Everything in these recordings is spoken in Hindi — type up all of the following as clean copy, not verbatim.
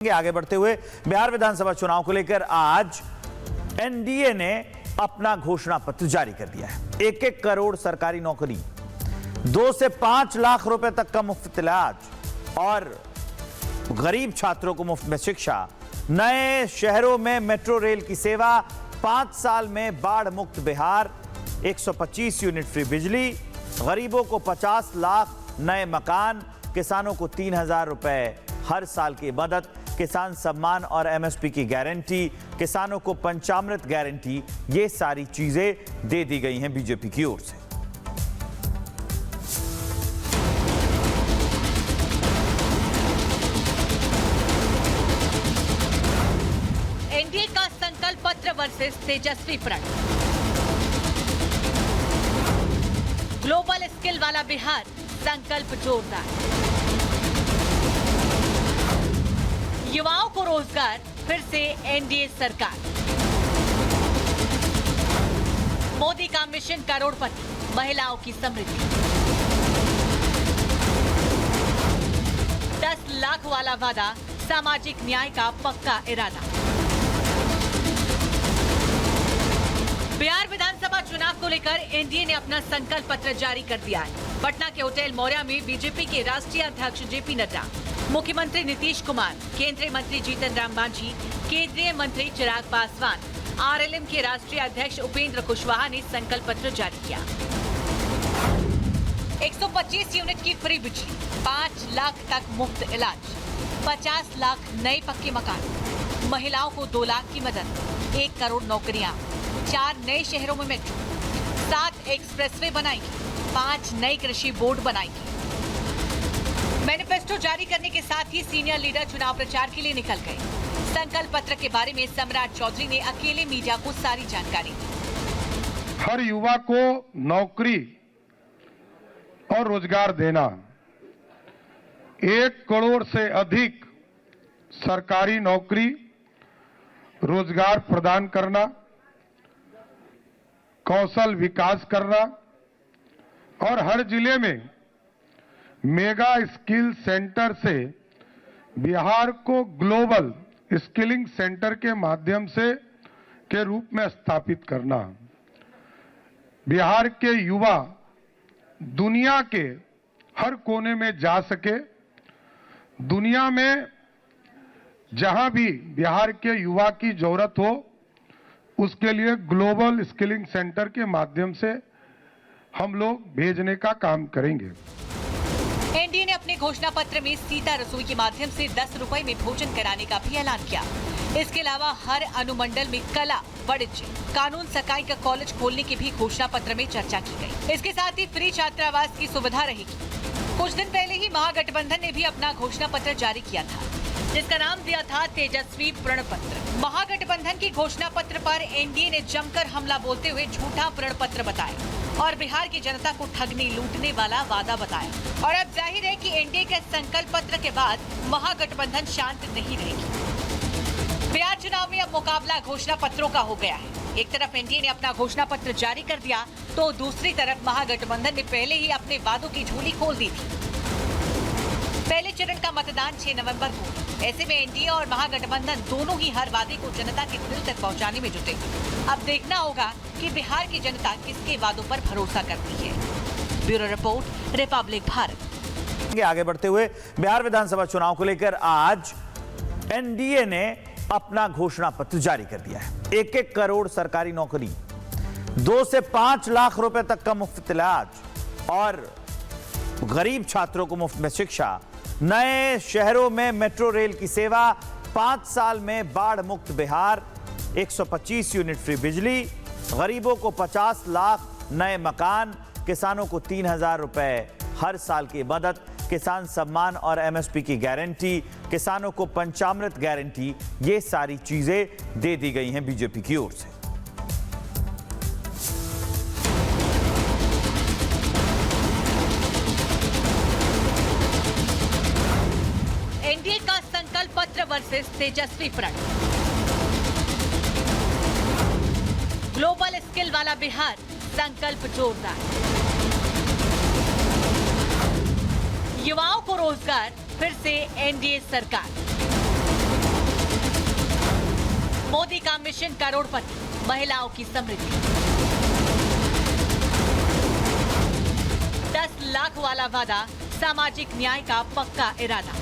आगे बढ़ते हुए बिहार विधानसभा चुनाव को लेकर आज एनडीए ने अपना घोषणा पत्र जारी कर दिया है। 1-1 करोड़ सरकारी नौकरी, 2 से 5 लाख रुपए तक का मुफ्त इलाज और गरीब छात्रों को मुफ्त में शिक्षा, नए शहरों में मेट्रो रेल की सेवा, 5 साल में बाढ़ मुक्त बिहार, 125 यूनिट फ्री बिजली, गरीबों को 50 लाख नए मकान, किसानों को 3,000 रुपए हर साल की मदद, किसान सम्मान और एमएसपी की गारंटी, किसानों को पंचामृत गारंटी, ये सारी चीजें दे दी गई हैं बीजेपी की ओर से। एनडीए का संकल्प पत्र वर्सेस तेजस्वी प्रणव। ग्लोबल स्किल वाला बिहार, संकल्प जोरदार। युवाओं को रोजगार, फिर से एनडीए सरकार। मोदी का मिशन करोड़पति, महिलाओं की समृद्धि। 10 लाख वाला वादा, सामाजिक न्याय का पक्का इरादा। बिहार विधानसभा चुनाव को लेकर एनडीए ने अपना संकल्प पत्र जारी कर दिया है। पटना के होटल मौर्या में बीजेपी के राष्ट्रीय अध्यक्ष जेपी नड्डा, मुख्यमंत्री नीतीश कुमार, केंद्रीय मंत्री जीतन राम मांझी, केंद्रीय मंत्री चिराग पासवान, आरएलएम के राष्ट्रीय अध्यक्ष उपेंद्र कुशवाहा ने संकल्प पत्र जारी किया। 125 यूनिट की फ्री बिजली, 5 लाख तक मुफ्त इलाज, 50 लाख नए पक्के मकान, महिलाओं को 2 लाख की मदद, 1 करोड़ नौकरियां, 4 नए शहरों में मेट्रो, 7 एक्सप्रेसवे बनाएगी, 5 नए कृषि बोर्ड बनाएगी। मैनिफेस्टो जारी करने के साथ ही सीनियर लीडर चुनाव प्रचार के लिए निकल गए। संकल्प पत्र के बारे में सम्राट चौधरी ने अकेले मीडिया को सारी जानकारी दी। हर युवा को नौकरी और रोजगार देना, 1 करोड़ से अधिक सरकारी नौकरी, रोजगार प्रदान करना, कौशल विकास करना और हर जिले में मेगा स्किल सेंटर से बिहार को ग्लोबल स्किलिंग सेंटर के माध्यम से के रूप में स्थापित करना। बिहार के युवा दुनिया के हर कोने में जा सके, दुनिया में जहां भी बिहार के युवा की जरूरत हो उसके लिए ग्लोबल स्किलिंग सेंटर के माध्यम से हम लोग भेजने का काम करेंगे। एनडीए ने अपने घोषणा पत्र में सीता रसोई के माध्यम से 10 रुपए में भोजन कराने का भी ऐलान किया। इसके अलावा हर अनुमंडल में कला, वाणिज्य, कानून, सकाई का कॉलेज खोलने की भी घोषणा पत्र में चर्चा की गई। इसके साथ ही फ्री छात्रावास की सुविधा रहेगी। कुछ दिन पहले ही महागठबंधन ने भी अपना घोषणा पत्र जारी किया था, जिसका नाम दिया था तेजस्वी प्रण पत्र। महागठबंधन की घोषणा पत्र पर एनडीए ने जमकर हमला बोलते हुए झूठा प्रण पत्र बताया और बिहार की जनता को ठगने लूटने वाला वादा बताया। और अब जाहिर है कि एनडीए के संकल्प पत्र के बाद महागठबंधन शांत नहीं रहेगी। बिहार चुनाव में अब मुकाबला घोषणा पत्रों का हो गया है। एक तरफ एनडीए ने अपना घोषणा पत्र जारी कर दिया तो दूसरी तरफ महागठबंधन ने पहले ही अपने वादों की झोली खोल दी थी। पहले चरण का मतदान 6 नवंबर को। ऐसे में एनडीए और महागठबंधन दोनों ही हर वादे को जनता के दिल तक पहुंचाने में जुटे। अब देखना होगा कि बिहार की जनता किसके वादों पर भरोसा करती है। Bureau report, Republic Bharat. आगे बढ़ते हुए बिहार विधानसभा चुनाव को लेकर आज एनडीए ने अपना घोषणा पत्र जारी कर दिया है। 1-1 करोड़ सरकारी नौकरी, 2 से 5 लाख रुपए तक का मुफ्त इलाज और गरीब छात्रों को मुफ्त में शिक्षा, नए शहरों में मेट्रो रेल की सेवा, 5 साल में बाढ़ मुक्त बिहार, 125 यूनिट फ्री बिजली, गरीबों को 50 लाख नए मकान, किसानों को 3,000 रुपए हर साल की मदद, किसान सम्मान और एमएसपी की गारंटी, किसानों को पंचामृत गारंटी, ये सारी चीजें दे दी गई हैं बीजेपी की ओर से। एनडीए का संकल्प पत्र वर्सेस तेजस्वी प्रणव। ग्लोबल स्किल वाला बिहार, संकल्प जोरदार। युवाओं को रोजगार, फिर से एनडीए सरकार। मोदी का मिशन करोड़पति, महिलाओं की समृद्धि। 10 लाख वाला वादा, सामाजिक न्याय का पक्का इरादा।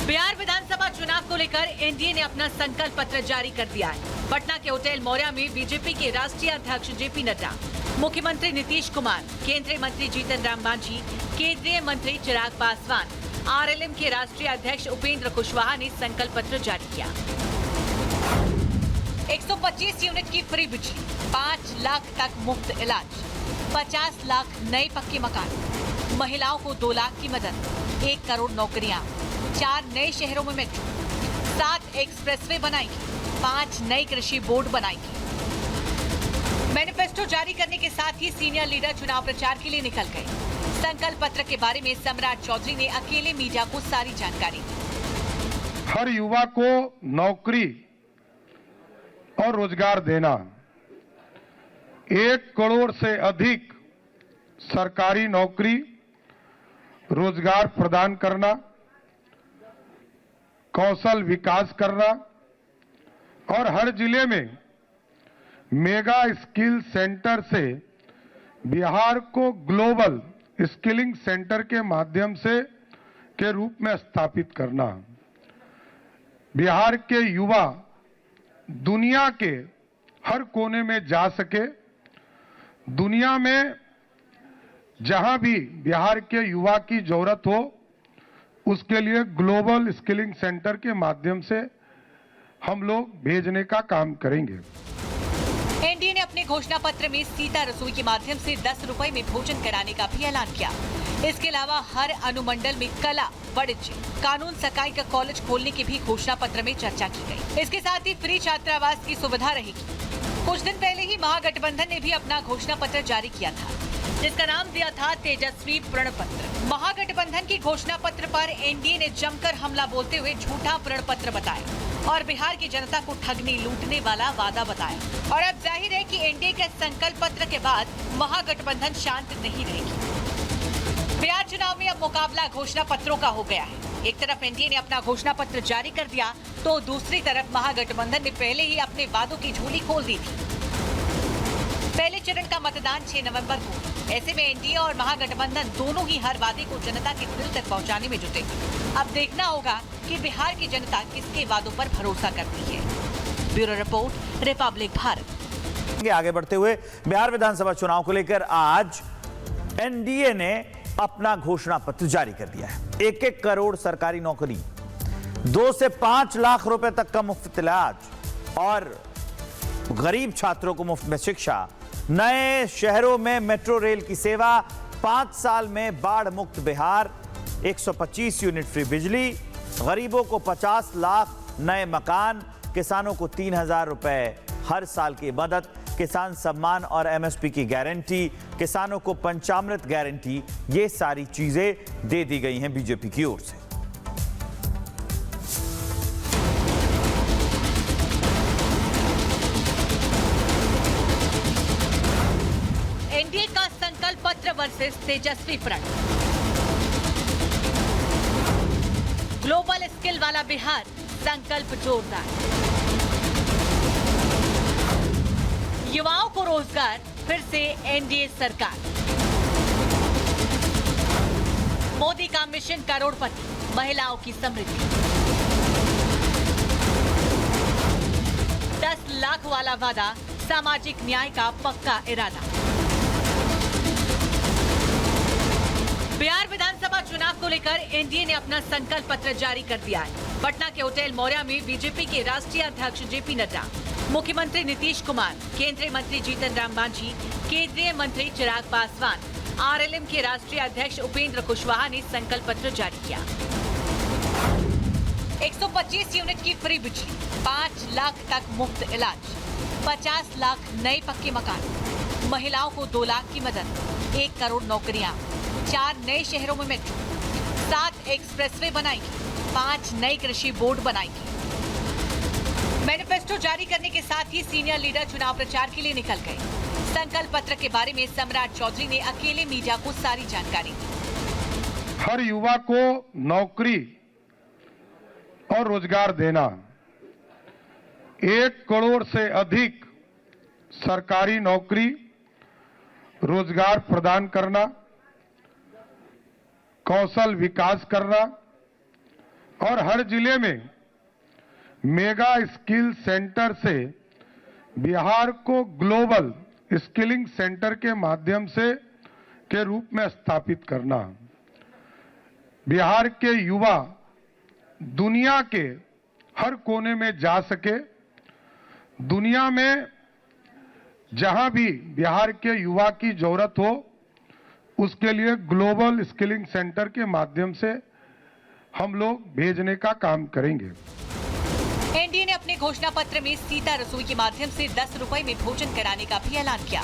बिहार विधानसभा चुनाव को लेकर एनडीए ने अपना संकल्प पत्र जारी कर दिया है। पटना के होटल मौर्या में बीजेपी के राष्ट्रीय अध्यक्ष जेपी नड्डा, मुख्यमंत्री नीतीश कुमार, केंद्रीय मंत्री जीतन राम मांझी, केंद्रीय मंत्री चिराग पासवान, आरएलएम के राष्ट्रीय अध्यक्ष उपेंद्र कुशवाहा ने संकल्प पत्र जारी किया। 125 यूनिट की फ्री बिजली, 5 लाख तक मुफ्त इलाज, 50 लाख नए पक्के मकान, महिलाओं को 2 लाख की मदद, 1 करोड़ नौकरियां, 4 नए शहरों में मेट्रो, 7 एक्सप्रेसवे बनाएगी, 5 नए कृषि बोर्ड बनाएगी। मैनिफेस्टो जारी करने के साथ ही सीनियर लीडर चुनाव प्रचार के लिए निकल गए। संकल्प पत्र के बारे में सम्राट चौधरी ने अकेले मीडिया को सारी जानकारी दी। हर युवा को नौकरी और रोजगार देना, 1 करोड़ से अधिक सरकारी नौकरी, रोजगार प्रदान करना, कौशल विकास करना और हर जिले में मेगा स्किल सेंटर से बिहार को ग्लोबल स्किलिंग सेंटर के माध्यम से के रूप में स्थापित करना। बिहार के युवा दुनिया के हर कोने में जा सके, दुनिया में जहां भी बिहार के युवा की जरूरत हो उसके लिए ग्लोबल स्किलिंग सेंटर के माध्यम से हम लोग भेजने का काम करेंगे। एनडीए ने अपने घोषणा पत्र में सीता रसोई के माध्यम से 10 रुपए में भोजन कराने का भी ऐलान किया। इसके अलावा हर अनुमंडल में कला, वाणिज्य, कानून, सकाई का कॉलेज खोलने की भी घोषणा पत्र में चर्चा की गई। इसके साथ ही फ्री छात्रावास की सुविधा रहेगी। कुछ दिन पहले ही महागठबंधन ने भी अपना घोषणा पत्र जारी किया था, जिसका नाम दिया था तेजस्वी प्रण पत्र। महागठबंधन की घोषणा पत्र पर एनडीए ने जमकर हमला बोलते हुए झूठा प्रण पत्र बताया और बिहार की जनता को ठगने लूटने वाला वादा बताया। और अब जाहिर है कि एनडीए के संकल्प पत्र के बाद महागठबंधन शांत नहीं रहेगी। बिहार चुनाव में अब मुकाबला घोषणा पत्रों का हो गया है। एक तरफ एनडीए ने अपना घोषणा पत्र जारी कर दिया तो दूसरी तरफ महागठबंधन ने पहले ही अपने वादों की झोली खोल दी थी। पहले चरण का मतदान 6 नवंबर को। ऐसे में एनडीए और महागठबंधन दोनों ही हर वादे को जनता के दिल तक पहुंचाने में जुटे। अब देखना होगा कि बिहार की जनता किसके वादों पर भरोसा करती है। Bureau report, Republic Bharat. आगे बढ़ते हुए बिहार विधानसभा चुनाव को लेकर आज एनडीए ने अपना घोषणा पत्र जारी कर दिया है। 1-1 करोड़ सरकारी नौकरी, 2 से 5 लाख रुपए तक का मुफ्त इलाज और गरीब छात्रों को मुफ्त में शिक्षा, नए शहरों में मेट्रो रेल की सेवा, 5 साल में बाढ़ मुक्त बिहार, 125 यूनिट फ्री बिजली, गरीबों को 50 लाख नए मकान, किसानों को 3,000 रुपए हर साल की मदद, किसान सम्मान और एमएसपी की गारंटी, किसानों को पंचामृत गारंटी, ये सारी चीजें दे दी गई हैं बीजेपी की ओर से। एनडीए का संकल्प पत्र वर्सेस तेजस्वी प्रण। ग्लोबल स्किल वाला बिहार, संकल्प जोरदार। युवाओं को रोजगार, फिर से एनडीए सरकार। मोदी का मिशन करोड़पति, महिलाओं की समृद्धि। 10 लाख वाला वादा, सामाजिक न्याय का पक्का इरादा। बिहार विधानसभा चुनाव को लेकर एनडीए ने अपना संकल्प पत्र जारी कर दिया है। पटना के होटल मौर्या में बीजेपी के राष्ट्रीय अध्यक्ष जेपी नड्डा, मुख्यमंत्री नीतीश कुमार, केंद्रीय मंत्री जीतन राम मांझी, केंद्रीय मंत्री चिराग पासवान, आरएलएम के राष्ट्रीय अध्यक्ष उपेंद्र कुशवाहा ने संकल्प पत्र जारी किया। 125 यूनिट की फ्री बिजली, 5 लाख तक मुफ्त इलाज, 50 लाख नए पक्के मकान, महिलाओं को 2 लाख की मदद, 1 करोड़ नौकरियां, 4 नए शहरों में मेट्रो, 7 एक्सप्रेसवे बनाएगी, 5 नए कृषि बोर्ड बनाएगी। मैनिफेस्टो जारी करने के साथ ही सीनियर लीडर चुनाव प्रचार के लिए निकल गए। संकल्प पत्र के बारे में सम्राट चौधरी ने अकेले मीडिया को सारी जानकारी दी। हर युवा को नौकरी और रोजगार देना, 1 करोड़ से अधिक सरकारी नौकरी, रोजगार प्रदान करना, कौशल विकास करना और हर जिले में मेगा स्किल सेंटर से बिहार को ग्लोबल स्किलिंग सेंटर के माध्यम से के रूप में स्थापित करना। बिहार के युवा दुनिया के हर कोने में जा सके, दुनिया में जहां भी बिहार के युवा की जरूरत हो उसके लिए ग्लोबल स्किलिंग सेंटर के माध्यम से हम लोग भेजने का काम करेंगे। एनडीए ने अपने घोषणा पत्र में सीता रसोई के माध्यम से 10 रुपए में भोजन कराने का भी ऐलान किया।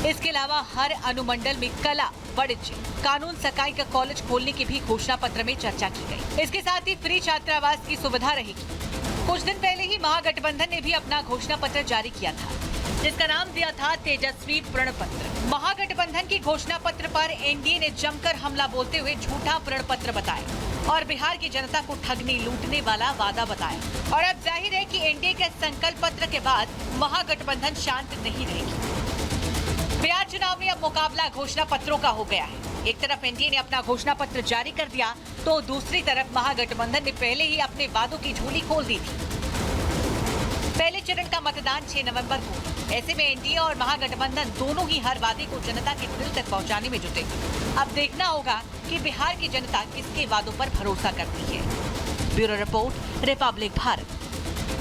इसके अलावा हर अनुमंडल में कला, वाणिज्य, कानून, सकाई का कॉलेज खोलने की भी घोषणा पत्र में चर्चा की गई। इसके साथ ही फ्री छात्रावास की सुविधा रहेगी। कुछ दिन पहले ही महागठबंधन ने भी अपना घोषणा पत्र जारी किया था, जिसका नाम दिया था तेजस्वी प्रण पत्र। महागठबंधन की घोषणा पत्र पर एनडीए ने जमकर हमला बोलते हुए झूठा प्रण पत्र बताया और बिहार की जनता को ठगने लूटने वाला वादा बताया। और अब जाहिर है कि एनडीए के संकल्प पत्र के बाद महागठबंधन शांत नहीं रहेगी। बिहार चुनाव में अब मुकाबला घोषणा पत्रों का हो गया है। एक तरफ एनडीए ने अपना घोषणा पत्र जारी कर दिया तो दूसरी तरफ महागठबंधन ने पहले ही अपने वादों की झोली खोल दी थी। पहले चरण का मतदान 6 नवंबर को। ऐसे में एनडीए और महागठबंधन दोनों ही हर वादे को जनता के दिल तक पहुंचाने में जुटे। अब देखना होगा कि बिहार की जनता किसके वादों पर भरोसा करती है। Bureau report, Republic Bharat.